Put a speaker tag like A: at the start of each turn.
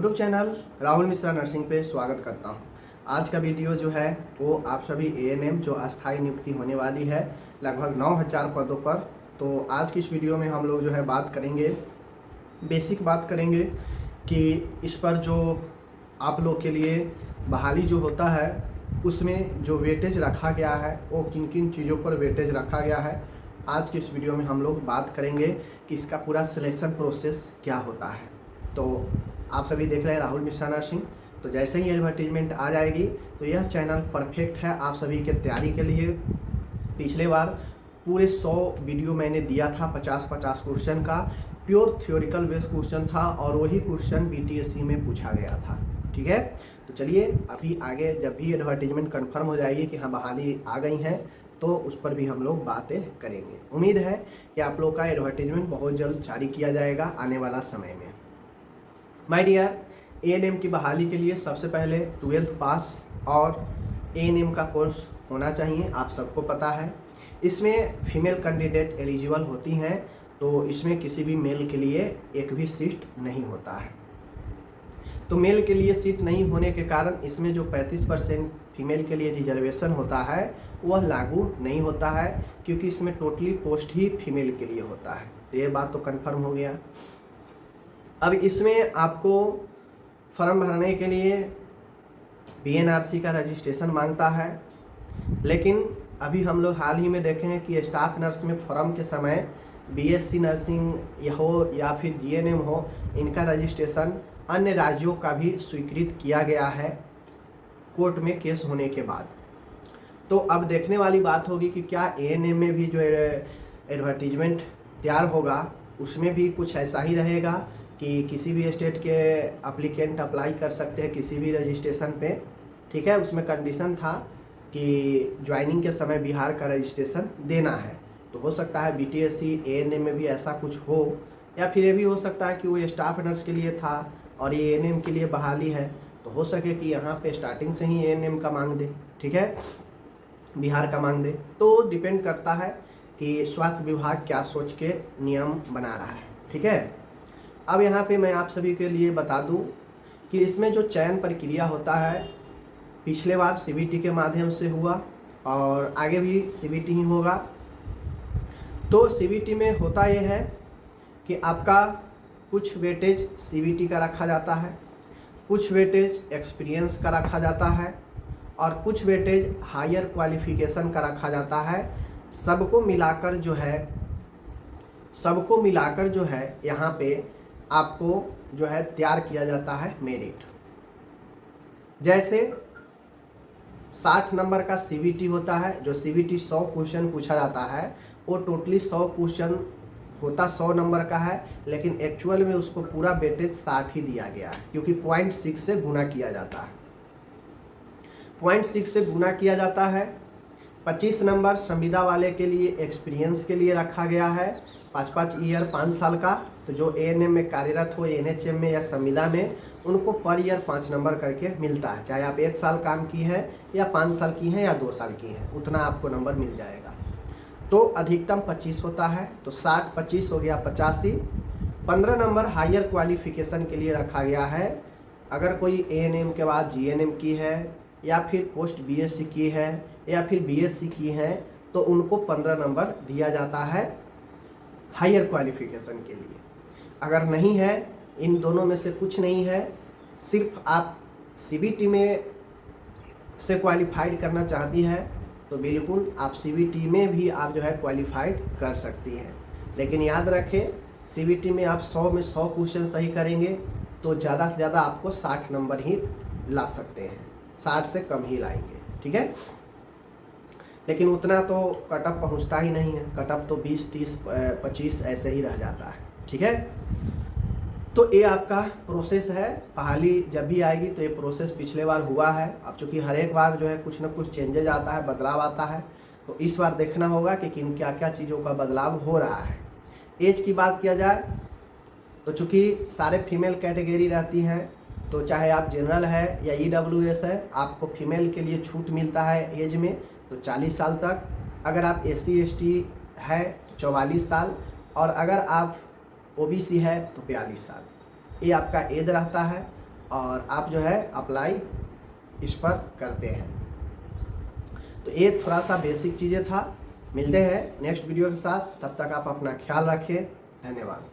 A: YouTube channel Rahul Mishra nursing पे स्वागत करता हूं। आज का वीडियो जो है वो आप सभी एएनएम जो अस्थायी नियुक्ति होने वाली है लगभग 9000 पदों पर। तो आज की इस वीडियो में हम लोग जो है बात करेंगे, बेसिक बात करेंगे कि इस पर जो आप लोग के लिए बहाली जो होता है उसमें जो वेटेज रखा गया है वो किन किन चीज़ों पर वेटेज रखा गया है। आज की इस वीडियो में हम लोग बात करेंगे कि इसका पूरा सिलेक्शन प्रोसेस क्या होता है। तो आप सभी देख रहे हैं राहुल मिश्रा नर्सिंग। तो जैसे ही एडवर्टीजमेंट आ जाएगी तो यह चैनल परफेक्ट है आप सभी के तैयारी के लिए। पिछले बार पूरे 100 वीडियो मैंने दिया था, 50-50 क्वेश्चन का प्योर थ्योरिकल बेस्ड क्वेश्चन था और वही क्वेश्चन बीटीएससी में पूछा गया था। ठीक है, तो चलिए अभी आगे जब भी एडवर्टीजमेंट कंफर्म हो जाएगी कि हाँ बहाली आ गई हैं तो उस पर भी हम लोग बातें करेंगे। उम्मीद है कि आप लोग का एडवर्टीजमेंट बहुत जल्द जारी किया जाएगा आने वाला समय में। माय डियर, एएनएम की बहाली के लिए सबसे पहले 12th पास और एएनएम का कोर्स होना चाहिए, आप सबको पता है। इसमें फीमेल कैंडिडेट एलिजिबल होती हैं, तो इसमें किसी भी मेल के लिए एक भी सीट नहीं होता है। तो मेल के लिए सीट नहीं होने के कारण इसमें जो 35% फीमेल के लिए रिजर्वेशन होता है वह लागू नहीं होता है, क्योंकि इसमें टोटली पोस्ट ही फीमेल के लिए होता है। तो ये बात तो कंफर्म हो गया। अब इसमें आपको फॉर्म भरने के लिए बीएनआरसी का रजिस्ट्रेशन मांगता है, लेकिन अभी हम लोग हाल ही में देखे हैं कि स्टाफ नर्स में फॉर्म के समय बीएससी नर्सिंग हो या फिर जीएनएम हो, इनका रजिस्ट्रेशन अन्य राज्यों का भी स्वीकृत किया गया है कोर्ट में केस होने के बाद। तो अब देखने वाली बात होगी कि क्या एएनएम में भी जो एडवर्टीजमेंट तैयार होगा उसमें भी कुछ ऐसा ही रहेगा कि किसी भी स्टेट के एप्लीकेंट अप्लाई कर सकते हैं किसी भी रजिस्ट्रेशन पे। ठीक है, उसमें कंडीशन था कि ज्वाइनिंग के समय बिहार का रजिस्ट्रेशन देना है। तो हो सकता है बीटीएससी एएनएम में भी ऐसा कुछ हो, या फिर ये भी हो सकता है कि वो स्टाफ नर्स के लिए था और ये एएनएम के लिए बहाली है, तो हो सके कि यहाँ पे स्टार्टिंग से ही एएनएम का मांग दे। ठीक है, बिहार का मांग दे। तो डिपेंड करता है कि स्वास्थ्य विभाग क्या सोच के नियम बना रहा है। ठीक है, अब यहाँ पे मैं आप सभी के लिए बता दूं कि इसमें जो चयन प्रक्रिया होता है पिछले बार सीबीटी के माध्यम से हुआ और आगे भी सीबीटी ही होगा। तो सीबीटी में होता यह है कि आपका कुछ वेटेज सीबीटी का रखा जाता है, कुछ वेटेज एक्सपीरियंस का रखा जाता है और कुछ वेटेज हायर क्वालिफिकेशन का रखा जाता है। सबको मिलाकर जो है यहाँ पे आपको जो है तैयार किया जाता है मेरिट। जैसे 60 नंबर का सीबीटी होता है, जो सीबीटी 100 क्वेश्चन पूछा जाता है, वो टोटली 100 क्वेश्चन होता 100 नंबर का है, लेकिन एक्चुअल में उसको पूरा वेटेज 60 ही दिया गया है, क्योंकि 0.6 से गुना किया जाता है। 0.6 से गुना किया जाता है। 25 नंबर संविदा वाले के लिए एक्सपीरियंस के लिए रखा गया है, 5-5 ईयर 5 साल का। तो जो एएनएम में कार्यरत हो, एनएचएम में या संविदा में, उनको पर ईयर 5 नंबर करके मिलता है। चाहे आप 1 साल काम की है या 5 साल की हैं या 2 साल की हैं, उतना आपको नंबर मिल जाएगा। तो अधिकतम 25 होता है, तो 60-25 हो गया 85। 15 नंबर हायर क्वालिफिकेशन के लिए रखा गया है। अगर कोई एएनएम के बाद जीएनएम की है या फिर पोस्ट बीएससी की है या फिर बीएससी की है, तो उनको 15 नंबर दिया जाता है हायर क्वालिफिकेशन के लिए। अगर नहीं है, इन दोनों में से कुछ नहीं है, सिर्फ आप सीबीटी में से क्वालिफाइड करना चाहती है, तो बिल्कुल आप सीबीटी में भी आप जो है क्वालिफाइड कर सकती हैं। लेकिन याद रखें, सीबीटी में आप 100 में 100 क्वेश्चन सही करेंगे तो ज़्यादा से ज़्यादा आपको 60 नंबर ही ला सकते हैं, 60 से कम ही लाएंगे। ठीक है, लेकिन उतना तो कटअप पहुंचता ही नहीं है, कटअप तो 20, 30, 25 ऐसे ही रह जाता है। ठीक है, तो ये आपका प्रोसेस है। बहाली जब भी आएगी तो ये प्रोसेस पिछले बार हुआ है। अब चूँकि हर एक बार जो है कुछ ना कुछ चेंजेज आता है, बदलाव आता है, तो इस बार देखना होगा कि किन क्या क्या चीज़ों का बदलाव हो रहा है। एज की बात किया जाए तो चूँकि सारे फीमेल कैटेगरी रहती हैं, तो चाहे आप जनरल है या ईडब्ल्यूएस है, आपको फीमेल के लिए छूट मिलता है एज में, तो 40 साल तक। अगर आप एससी एसटी है तो 44 साल, और अगर आप ओबीसी है तो 42 साल। ये आपका एज रहता है। और आप जो है अप्लाई इस पर करते हैं। तो ये थोड़ा सा बेसिक चीज़ें था। मिलते हैं नेक्स्ट वीडियो के साथ, तब तक आप अपना ख्याल रखिए। धन्यवाद।